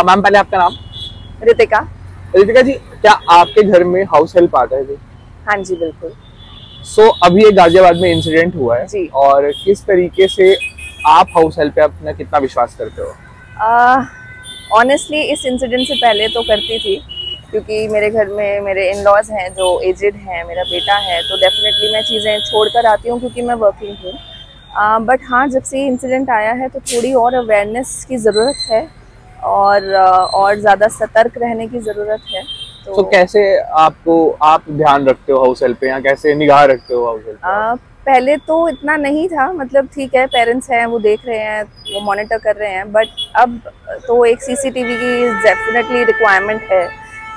Ma'am पहले आपका नाम? रितिका। रितिका जी, क्या आपके घर में हाउस हेल्प आता है जी? हाँ जी बिल्कुल। अभी एक गाजियाबाद में इंसिडेंट हुआ है जी। और किस तरीके से आप हाउस हेल्प पे अपना कितना विश्वास करते हो? ऑनेस्टली इस इंसिडेंट से पहले तो करती थी, क्योंकि मेरे घर में मेरे इन लॉज हैं जो एजेड हैं, मेरा बेटा है, तो डेफिनेटली मैं चीज़ें छोड़ कर आती हूँ क्योंकि मैं वर्किंग हूँ। बट हाँ, जब से ये इंसिडेंट आया है तो थोड़ी और अवेयरनेस की ज़रूरत है और ज़्यादा सतर्क रहने की ज़रूरत है। तो कैसे आप ध्यान रखते हो हाउस हेल्प पे, या कैसे निगाह रखते हो हाउस हेल्प पे? पहले तो इतना नहीं था, मतलब ठीक है पेरेंट्स हैं, वो देख रहे हैं, वो मॉनिटर कर रहे हैं, बट अब तो एक सीसीटीवी की डेफिनेटली रिक्वायरमेंट है।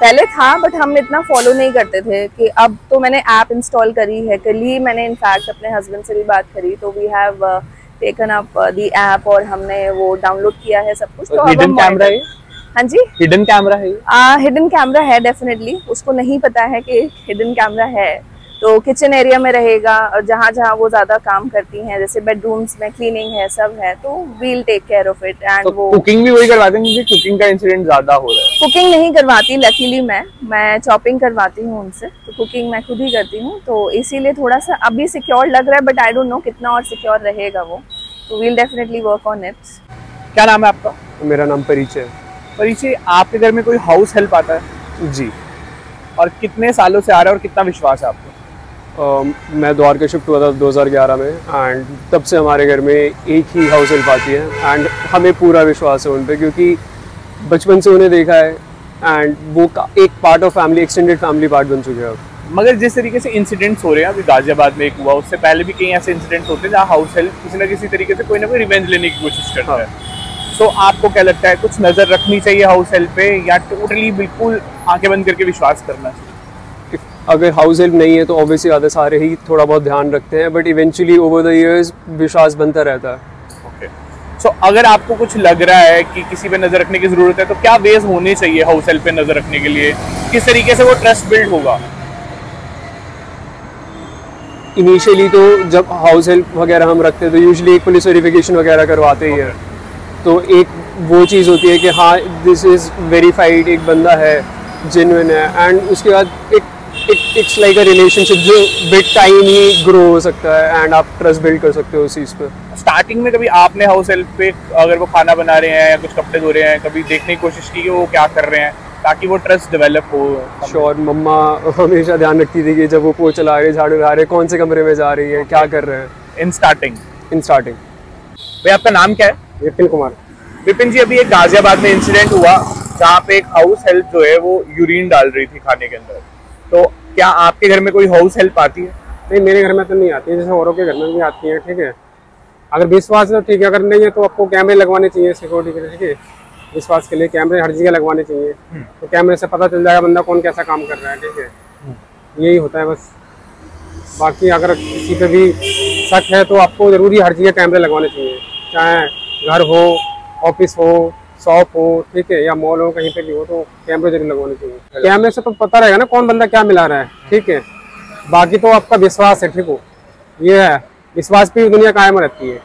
पहले था बट हम इतना फॉलो नहीं करते थे कि अब तो मैंने ऐप इंस्टॉल करी है। कल ही मैंने इनफैक्ट अपने हस्बैंड से भी बात करी, तो we have taken up the app और हमने वो डाउनलोड किया है सब कुछ। तो हिडन कैमरा है? हाँ जी, हिडन कैमरा है? हिडन कैमरा है डेफिनेटली। उसको नहीं पता है कि हिडन कैमरा है, तो किचन एरिया में रहेगा और जहाँ जहाँ वो ज्यादा काम करती हैं, जैसे बेडरूम्स में क्लीनिंग है, सब है, तो we'll take care of it. And वो कुकिंग भी वही करवाते हैं, क्योंकि कुकिंग का इंसिडेंट ज्यादा हो रहा है। कुकिंग नहीं करवाती लकीली, मैं चॉपिंग करवाती हूँ उनसे, तो कुकिंग मैं खुद ही करती हूँ, तो इसीलिए थोड़ा सा अभी सिक्योर लग रहा है, बट आई डोंट नो कितना और सिक्योर रहेगा वो, तो we'll definitely work on it. क्या नाम है आपका? मेरा नाम परिचय है। परिचय, आपके घर में कोई हाउस हेल्प आता है? जी। और कितने सालों से आ रहा है और कितना विश्वास है आपको? मैं द्वारका शिफ्ट हुआ था 2011 में, एंड तब से हमारे घर में एक ही हाउस हेल्प आती है, एंड हमें पूरा विश्वास है उन पर, क्योंकि बचपन से उन्हें देखा है, एंड वो एक part of family, extended family part बन चुके हैं अब। मगर जिस तरीके से इंसिडेंट्स हो रहे हैं, अभी गाजियाबाद में एक हुआ, उससे पहले भी कई ऐसे इंसिडेंट्स होते हैं जहाँ हाउस हेल्प किसी न किसी तरीके से कोई ना कोई रिवेंज लेने की कोशिश करता है। तो आपको क्या लगता है, कुछ नजर रखनी चाहिए हाउस हेल्प पे, या टोटली बिल्कुल आंखें बंद करके विश्वास करना चाहिए? अगर हाउस हेल्प नहीं है तो ऑब्वियसली आधे सारे ही थोड़ा बहुत ध्यान रखते हैं, but eventually over the years विश्वास बनता रहता है। ओके। सो अगर आपको कुछ लग रहा है कि किसी पे नजर रखने की जरूरत है, तो क्या वेज होने चाहिए हाउस हेल्प पे नजर रखने के लिए? किस तरीके से वो ट्रस्ट बिल्ड होगा? इनिशियली तो जब हाउस हेल्प वगैरह हम रखते हैं तो यूजुअली एक पुलिस वेरिफिकेशन वगैरह करवाते ही है, तो एक वो चीज़ होती है कि हाँ दिस इज़ वेरीफाइड, एक बंदा है, जेन्युइन है, एंड उसके बाद इट्स लाइक अ रिलेशनशिप जो विद टाइम ही ग्रो हो सकता है, एंड आप ट्रस्ट बिल्ड कर सकते हो उस चीज़ पे। स्टार्टिंग में कभी आपने हाउस हेल्प पे, अगर वो खाना बना रहे हैं या कुछ कपड़े धो रहे हैं, कभी देखने की कोशिश की कि वो क्या कर रहे हैं, ताकि वो ट्रस्ट डेवलप हो? श्योर, मम्मा हमेशा ध्यान रखती थी कि जब वो पोछा ला रहे, झाड़ू ला रहे, कौन से कमरे में जा रही है, क्या कर रहे हैं। इन स्टार्टिंग भाई, आपका नाम क्या है? विपिन कुमार। विपिन जी, अभी एक गाजियाबाद में इंसिडेंट हुआ जहाँ पे एक हाउस हेल्प जो है वो यूरिन डाल रही थी खाने के अंदर, तो क्या आपके घर में कोई हाउस हेल्प आती है? नहीं, मेरे घर में तो नहीं आती है, जैसे औरों के घर में भी आती है। ठीक है, अगर विश्वास है तो ठीक है, अगर नहीं है तो आपको कैमरे लगवाने चाहिए सिक्योरिटी के। ठीक है, विश्वास के लिए कैमरे हर जगह लगवाने चाहिए, तो कैमरे से पता चल जाएगा बंदा कौन कैसा काम कर रहा है। ठीक है, यही होता है बस। बाकी अगर किसी पे भी शक है तो आपको जरूरी हर जगह कैमरे लगवाने चाहिए, चाहे घर हो, ऑफिस हो, शॉप हो, ठीक है, या मॉल हो, कहीं पे भी हो, तो कैमरे जरूर लगवाने चाहिए। कैमरे से तो पता रहेगा ना कौन बंदा क्या मिला रहा है। ठीक है, बाकी तो आपका विश्वास है। ठीक हो, ये है, विश्वास पे दुनिया कायम रहती है,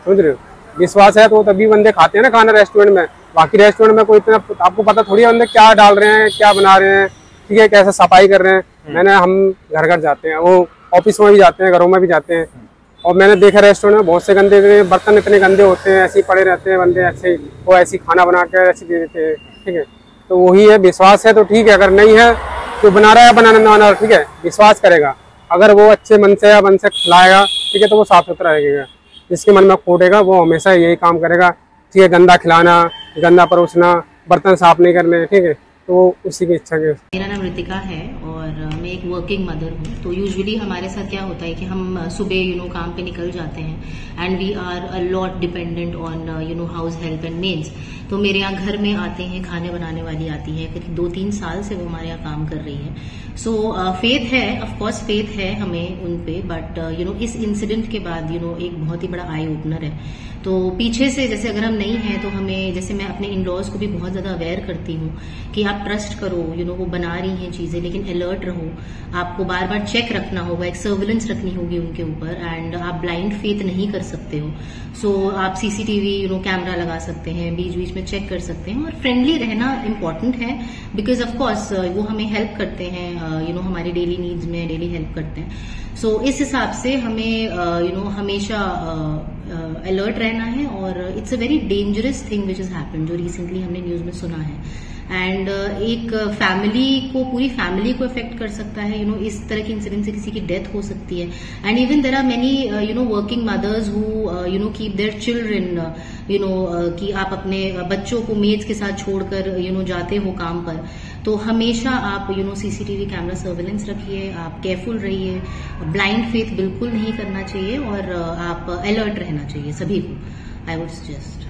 समझ रहे हो? विश्वास है तो तभी बंदे खाते हैं ना खाना रेस्टोरेंट में। बाकी रेस्टोरेंट में कोई इतना आपको पता थोड़ी है बंदे क्या डाल रहे हैं, क्या बना रहे हैं, ठीक है, कैसे सफाई कर रहे हैं। हम घर घर जाते हैं, वो ऑफिस में भी जाते हैं, घरों में भी जाते हैं, और मैंने देखा रेस्टोरेंट में बहुत से गंदे बर्तन इतने गंदे होते हैं, ऐसे ही पड़े रहते हैं बंदे, ऐसे वो ऐसी खाना बना कर ऐसे दे देते हैं। ठीक है, तो वही है, विश्वास है तो ठीक है, अगर नहीं है तो बना रहा है बनाना ना बना, ठीक है, विश्वास करेगा। अगर वो अच्छे मन से या मन से खिलाएगा, ठीक है, तो वो साफ सुथरा रहेगा। जिसके मन में खोटेगा वो हमेशा यही काम करेगा। ठीक है, गंदा खिलाना, गंदा परोसना, बर्तन साफ नहीं करने, ठीक है, तो उसी की इच्छा के। मेरा नाम रितिका है और मैं एक वर्किंग मदर हूँ। तो यूजुअली हमारे साथ क्या होता है कि हम सुबह काम पे निकल जाते हैं, and we are a lot dependent on house help and maids. तो मेरे यहाँ घर में आते हैं, खाने बनाने वाली आती है, करीब 2-3 साल से वो हमारे यहाँ काम कर रही है। सो फेथ है, ऑफ कोर्स फेथ है हमें उन पे, बट इस इंसिडेंट के बाद एक बहुत ही बड़ा आई ओपनर है। तो पीछे से जैसे अगर हम नहीं हैं तो हमें, जैसे मैं अपने इन लॉज को भी बहुत ज्यादा अवेयर करती हूँ कि आप ट्रस्ट करो, वो बना रही हैं चीजें, लेकिन अलर्ट रहो, आपको बार बार चेक रखना होगा, एक सर्विलेंस रखनी होगी उनके ऊपर, एंड आप ब्लाइंड फेथ नहीं कर सकते हो। सो आप सीसीटीवी कैमरा लगा सकते हैं, बीच बीच में चेक कर सकते हैं, और फ्रेंडली रहना इम्पोर्टेंट है, बिकॉज ऑफ कोर्स वो हमें हेल्प करते हैं, हमारी डेली नीड्स में डेली हेल्प करते हैं। सो इस हिसाब से हमें हमेशा अलर्ट रहना है, और it's a very dangerous thing which is happened, जो रिसेंटली हमने न्यूज में सुना है, एंड एक पूरी फैमिली को इफेक्ट कर सकता है। इस तरह के इंसिडेंट से किसी की डेथ हो सकती है, and even there are many working mothers who keep their children, कि आप अपने बच्चों को मेड्स के साथ छोड़कर जाते हो काम पर, तो हमेशा आप सीसीटीवी कैमरा सर्वेलेंस रखिए, आप केयरफुल रहिए, ब्लाइंड फेथ बिल्कुल नहीं करना चाहिए, और आप अलर्ट रहना चाहिए सभी को, आई वुड सजेस्ट।